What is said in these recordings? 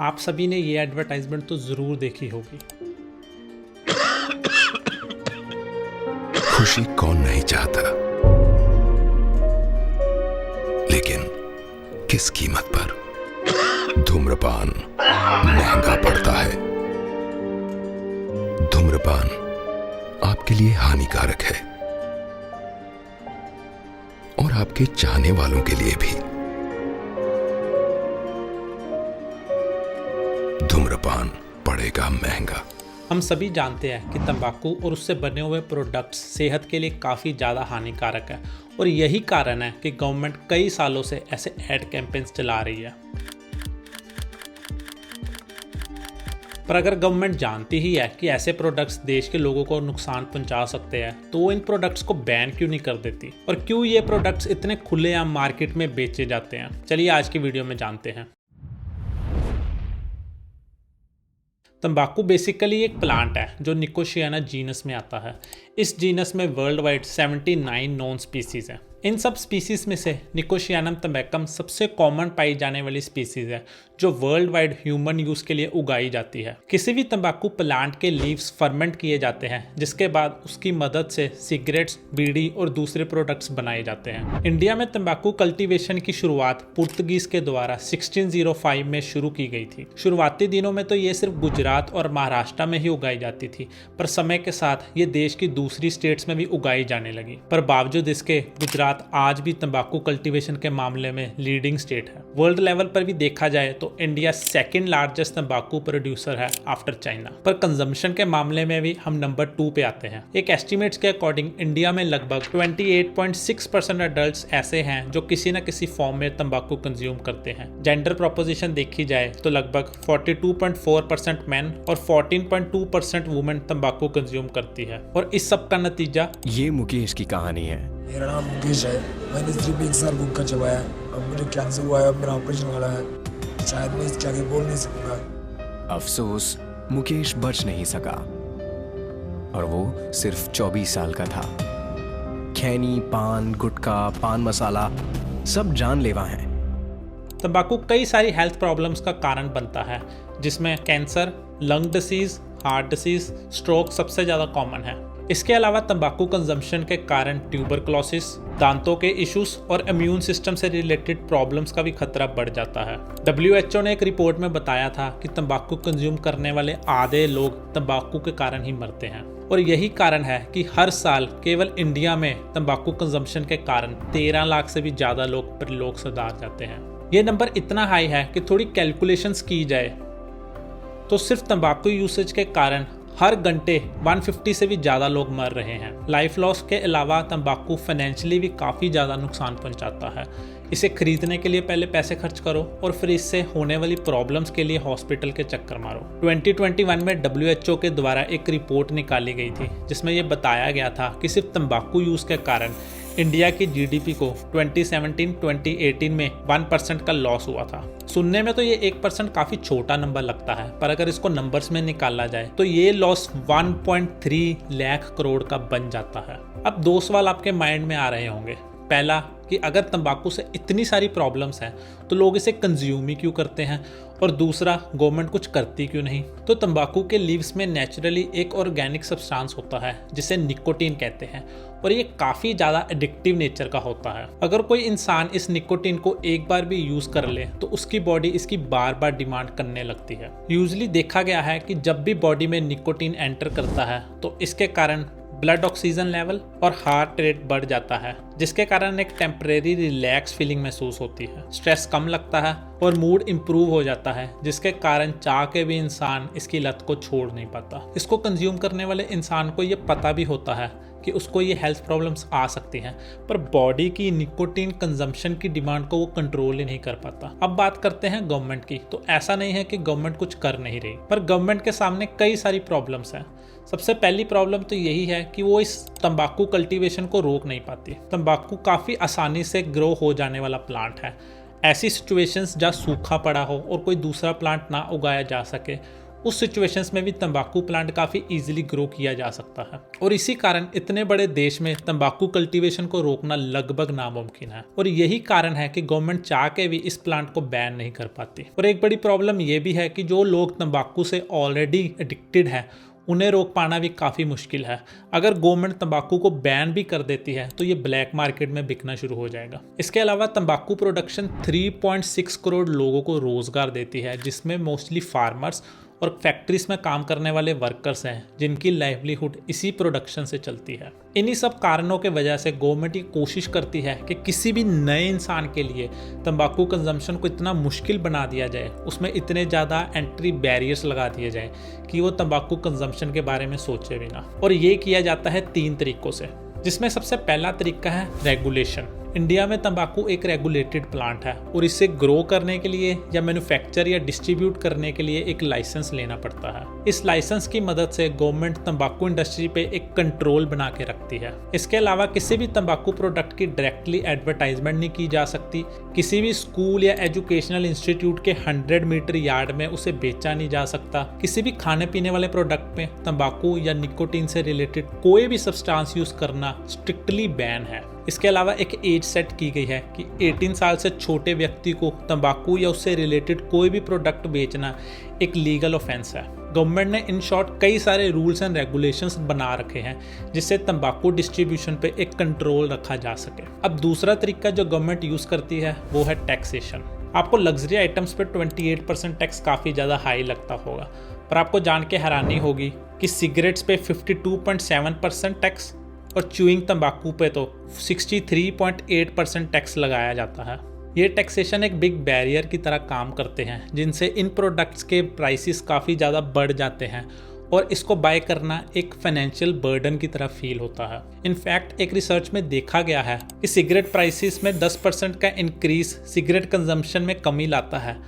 आप सभी ने ये एडवर्टाइजमेंट तो ज़रूर देखी होगी। खुशी कौन नहीं चाहता, लेकिन किस कीमत पर? धूम्रपान महंगा पड़ता है। धूम्रपान आपके लिए हानिकारक है और आपके चाहने वालों के लिए भी। धूम्रपान पड़ेगा महंगा। हम सभी जानते हैं कि तंबाकू और उससे बने हुए प्रोडक्ट्स सेहत के लिए काफ़ी ज़्यादा हानिकारक है और यही कारण है कि गवर्नमेंट कई सालों से ऐसे एड कैंपेन्स चला रही है। पर अगर गवर्नमेंट जानती ही है कि ऐसे प्रोडक्ट्स देश के लोगों को नुकसान पहुंचा सकते हैं तो वो इन प्रोडक्ट्स को बैन क्यों नहीं कर देती और क्यों ये प्रोडक्ट्स इतने खुलेआम मार्केट में बेचे जाते हैं? चलिए आज की वीडियो में जानते हैं। तंबाकू बेसिकली एक प्लांट है जो निकोशियाना जीनस में आता है। इस जीनस में वर्ल्ड वाइड 79 नॉन स्पीसीज हैं। इन सब स्पीसीज में से निकोशियानम तंबैकम सबसे कॉमन पाई जाने वाली स्पीसीज है जो वर्ल्ड वाइड ह्यूमन यूज़ के लिए उगाई जाती है। किसी भी तंबाकू प्लांट के लीव्स फर्मेंट किए जाते हैं जिसके बाद उसकी मदद से सिगरेट्स, बीड़ी और दूसरे प्रोडक्ट्स बनाए जाते हैं। इंडिया में तंबाकू कल्टीवेशन की शुरुआत पुर्तगीज के द्वारा 1605 में शुरू की गई थी। शुरुआती दिनों में तो ये सिर्फ गुजरात और महाराष्ट्र में ही उगाई जाती थी, पर समय के साथ ये देश की दूसरी स्टेट्स में भी उगाई जाने लगी। पर बावजूद इसके गुजरात आज भी तंबाकू कल्टीवेशन के मामले में लीडिंग स्टेट है। वर्ल्ड लेवल पर भी देखा जाए तो इंडिया सेकंड लार्जेस्ट तंबाकू प्रोड्यूसर है आफ्टर चाइना। पर कंजम्पशन के मामले में भी हम नंबर 2 पे आते हैं। एक एस्टिमेट्स के अकॉर्डिंग इंडिया में लगभग 28.6% अडल्ट्स ऐसे हैं जो किसी न किसी फॉर्म में तंबाकू कंज्यूम करते हैं। जेंडर प्रोपोजिशन देखी जाए तो लगभग 42.4% मैन और 14.2% वुमेन तंबाकू कंज्यूम करती है। और इस सब का नतीजा ये मुकेश की कहानी है। मेरा नाम मुकेश है। मैंने सिर्फ 1 साल भूखा चबाया। अब मुझे कैंसर हुआ है, अब मेरा ऑपरेशन वाला है। शायद मैं इसके आगे बोल नहीं सकूंगा। अफसोस मुकेश बच नहीं सका और वो सिर्फ 24 साल का था। खैनी, पान, गुटखा, पान मसाला सब जानलेवा हैं। तंबाकू कई सारी हेल्थ प्रॉब्लम्स का कारण बनता है जिसमें cancer, lung disease, heart disease, stroke सबसे ज़्यादा कॉमन है। इसके अलावा तंबाकू कंजम्पशन के कारण ट्यूबरक्लोसिस, दांतों के इश्यूज और इम्यून सिस्टम से रिलेटेड प्रॉब्लम्स का भी खतरा बढ़ जाता है। WHO ने एक रिपोर्ट में बताया था कि तंबाकू कंज्यूम करने वाले आधे लोग तंबाकू के कारण ही मरते हैं और यही कारण है कि हर साल केवल इंडिया में तंबाकू कंजम्पशन के कारण 13 लाख से भी ज़्यादा लोग परलोक सुधार जाते हैं। ये नंबर इतना हाई है कि थोड़ी कैलकुलेशंस की जाए तो सिर्फ तंबाकू यूसेज के कारण हर घंटे 150 से भी ज़्यादा लोग मर रहे हैं। लाइफ लॉस के अलावा तंबाकू फाइनेंशियली भी काफ़ी ज़्यादा नुकसान पहुंचाता है। इसे खरीदने के लिए पहले पैसे खर्च करो और फिर इससे होने वाली प्रॉब्लम्स के लिए हॉस्पिटल के चक्कर मारो। 2021 में WHO के द्वारा एक रिपोर्ट निकाली गई थी जिसमें यह बताया गया था कि सिर्फ तंबाकू यूज़ के कारण इंडिया की GDP को 2017-2018 में 1% का लॉस हुआ था। सुनने में तो ये 1% काफ़ी छोटा नंबर लगता है, पर अगर इसको नंबर्स में निकाला जाए तो ये लॉस 1.3 लाख करोड़ का बन जाता है। अब 2 सवाल आपके माइंड में आ रहे होंगे। पहला कि अगर तंबाकू से इतनी सारी प्रॉब्लम्स हैं तो लोग इसे कंज्यूम ही क्यों करते हैं, और दूसरा गवर्नमेंट कुछ करती क्यों नहीं। तो तंबाकू के लीव्स में नेचुरली एक ऑर्गेनिक सब्सटेंस होता है जिसे निकोटीन कहते हैं और ये काफ़ी ज़्यादा एडिक्टिव नेचर का होता है। अगर कोई इंसान इस निकोटीन को एक बार भी यूज़ कर ले तो उसकी बॉडी इसकी बार बार डिमांड करने लगती है। यूजली देखा गया है कि जब भी बॉडी में निकोटीन एंटर करता है तो इसके कारण ब्लड ऑक्सीजन लेवल और हार्ट रेट बढ़ जाता है जिसके कारण एक टेम्परेरी रिलैक्स फीलिंग महसूस होती है। स्ट्रेस कम लगता है और मूड इम्प्रूव हो जाता है जिसके कारण चाह के भी इंसान इसकी लत को छोड़ नहीं पाता। इसको कंज्यूम करने वाले इंसान को ये पता भी होता है कि उसको ये हेल्थ प्रॉब्लम्स आ सकती हैं, पर बॉडी की निकोटीन कंजम्पशन की डिमांड को वो कंट्रोल ही नहीं कर पाता। अब बात करते हैं गवर्नमेंट की, तो ऐसा नहीं है कि गवर्नमेंट कुछ कर नहीं रही, पर गवर्नमेंट के सामने कई सारी प्रॉब्लम्स हैं। सबसे पहली प्रॉब्लम तो यही है कि वो इस तंबाकू कल्टीवेशन को रोक नहीं पाती। तंबाकू काफ़ी आसानी से ग्रो हो जाने वाला प्लांट है। ऐसी सिचुएशंस जहाँ सूखा पड़ा हो और कोई दूसरा प्लांट ना उगाया जा सके उस सिचुएशंस में भी तंबाकू प्लांट काफ़ी इजीली ग्रो किया जा सकता है। और इसी कारण इतने बड़े देश में तंबाकू कल्टीवेशन को रोकना लगभग नामुमकिन है। और यही कारण है कि गवर्नमेंट चाह के भी इस प्लांट को बैन नहीं कर पाती। और एक बड़ी प्रॉब्लम ये भी है कि जो लोग तंबाकू से ऑलरेडी एडिक्टेड है उन्हें रोक पाना भी काफ़ी मुश्किल है। अगर गवर्नमेंट तंबाकू को बैन भी कर देती है तो ये ब्लैक मार्केट में बिकना शुरू हो जाएगा। इसके अलावा तंबाकू प्रोडक्शन 3.6 करोड़ लोगों को रोजगार देती है, जिसमें मोस्टली फार्मर्स और फैक्ट्रीज में काम करने वाले वर्कर्स हैं जिनकी लाइवलीहुड इसी प्रोडक्शन से चलती है। इन्हीं सब कारणों के वजह से गवर्नमेंट ये कोशिश करती है कि किसी भी नए इंसान के लिए तंबाकू कंजम्पशन को इतना मुश्किल बना दिया जाए, उसमें इतने ज़्यादा एंट्री बैरियर्स लगा दिए जाए कि वो तंबाकू कंजम्पशन के बारे में सोचे भी ना। और ये किया जाता है 3 तरीकों से, जिसमें सबसे पहला तरीका है रेगुलेशन। इंडिया में तंबाकू एक रेगुलेटेड प्लांट है और इसे ग्रो करने के लिए या मैन्युफैक्चर या डिस्ट्रीब्यूट करने के लिए एक लाइसेंस लेना पड़ता है। इस लाइसेंस की मदद से गवर्नमेंट तंबाकू इंडस्ट्री पे एक कंट्रोल बना के रखती है। इसके अलावा किसी भी तंबाकू प्रोडक्ट की डायरेक्टली एडवर्टाइजमेंट नहीं की जा सकती। किसी भी स्कूल या एजुकेशनल इंस्टीट्यूट के 100 मीटर यार्ड में उसे बेचा नहीं जा सकता। किसी भी खाने पीने वाले प्रोडक्ट में तंबाकू या निकोटीन से रिलेटेड कोई भी सब्सटेंस यूज करना स्ट्रिक्टली बैन है। इसके अलावा एक एज सेट की गई है कि 18 साल से छोटे व्यक्ति को तंबाकू या उससे रिलेटेड कोई भी प्रोडक्ट बेचना एक लीगल ऑफेंस है। गवर्नमेंट ने इन शॉर्ट कई सारे रूल्स एंड रेगुलेशंस बना रखे हैं जिससे तंबाकू डिस्ट्रीब्यूशन पे एक कंट्रोल रखा जा सके। अब दूसरा तरीका जो गवर्नमेंट यूज़ करती है वो है टैक्सेशन। आपको लग्जरी आइटम्स पे 28% टैक्स काफ़ी ज़्यादा हाई लगता होगा, पर आपको जान के हैरानी होगी कि सिगरेट्स पे 52.7% टैक्स और च्यूइंग तंबाकू पे तो 63.8% टैक्स लगाया जाता है। ये टैक्सेशन एक बिग बैरियर की तरह काम करते हैं जिनसे इन प्रोडक्ट्स के प्राइसेस काफ़ी ज़्यादा बढ़ जाते हैं और इसको बाय करना एक फाइनेंशियल बर्डन की तरह फील होता है। इनफैक्ट एक रिसर्च में देखा गया है कि सिगरेट प्राइसेस में 10% का इंक्रीज सिगरेट कंजम्पशन में कमी लाता है।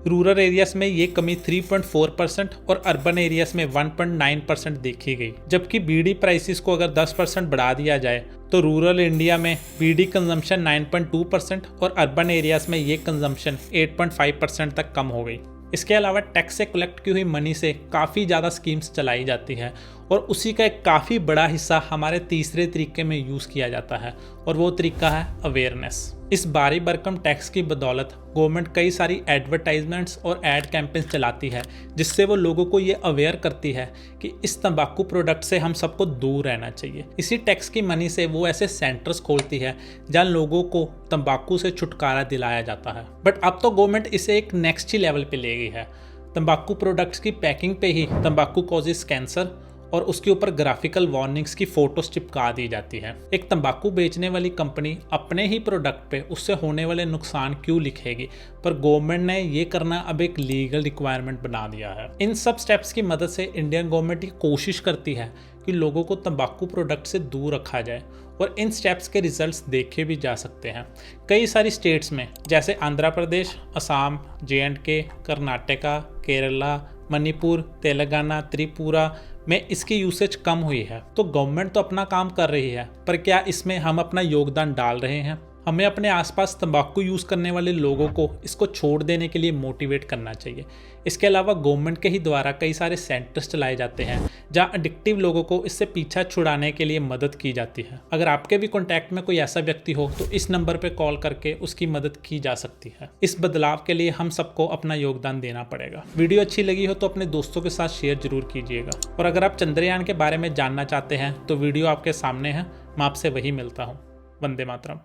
रूरल एरियाज में ये कमी 3.4% और अर्बन एरियाज में 1.9% देखी गई। जबकि बीड़ी प्राइसेस को अगर 10% बढ़ा दिया जाए तो रूरल इंडिया में बीड़ी कंजम्पशन 9.2% और अर्बन एरियाज में ये कंजम्पशन 8.5% तक कम हो गई। इसके अलावा टैक्स से कलेक्ट की हुई मनी से काफ़ी ज़्यादा स्कीम्स चलाई जाती है और उसी का एक काफ़ी बड़ा हिस्सा हमारे तीसरे तरीके में यूज़ किया जाता है और वो तरीका है अवेयरनेस। इस भारी भरकम टैक्स की बदौलत गवर्नमेंट कई सारी एडवर्टाइजमेंट्स और एड कैंपेन्स चलाती है जिससे वो लोगों को ये अवेयर करती है कि इस तंबाकू प्रोडक्ट से हम सबको दूर रहना चाहिए। इसी टैक्स की मनी से वो ऐसे सेंटर्स खोलती है जहाँ लोगों को तंबाकू से छुटकारा दिलाया जाता है। बट अब तो गवर्नमेंट इसे एक नेक्स्ट ही लेवल पे ले गई है। तंबाकू प्रोडक्ट्स की पैकिंग पे ही तंबाकू कॉजेज कैंसर और उसके ऊपर ग्राफिकल वार्निंग्स की फोटोज चिपका दी जाती है। एक तंबाकू बेचने वाली कंपनी अपने ही प्रोडक्ट पे उससे होने वाले नुकसान क्यों लिखेगी, पर गवर्नमेंट ने ये करना अब एक लीगल रिक्वायरमेंट बना दिया है। इन सब स्टेप्स की मदद से इंडियन गवर्नमेंट ये कोशिश करती है कि लोगों को तंबाकू प्रोडक्ट से दूर रखा जाए और इन स्टेप्स के रिजल्ट्स देखे भी जा सकते हैं। कई सारी स्टेट्स में जैसे आंध्र प्रदेश, असम, J&K, कर्नाटका, केरला, मणिपुर, तेलंगाना, त्रिपुरा में इसकी यूसेज कम हुई है। तो गवर्नमेंट तो अपना काम कर रही है, पर क्या इसमें हम अपना योगदान डाल रहे हैं? हमें अपने आसपास तंबाकू यूज़ करने वाले लोगों को इसको छोड़ देने के लिए मोटिवेट करना चाहिए। इसके अलावा गवर्नमेंट के ही द्वारा कई सारे सेंटर्स चलाए जाते हैं जहां एडिक्टिव लोगों को इससे पीछा छुड़ाने के लिए मदद की जाती है। अगर आपके भी कॉन्टैक्ट में कोई ऐसा व्यक्ति हो तो इस नंबर पर कॉल करके उसकी मदद की जा सकती है। इस बदलाव के लिए हम सबको अपना योगदान देना पड़ेगा। वीडियो अच्छी लगी हो तो अपने दोस्तों के साथ शेयर जरूर कीजिएगा और अगर आप चंद्रयान के बारे में जानना चाहते हैं तो वीडियो आपके सामने है। मैं आपसे वही मिलता हूँ। वंदे मातरम।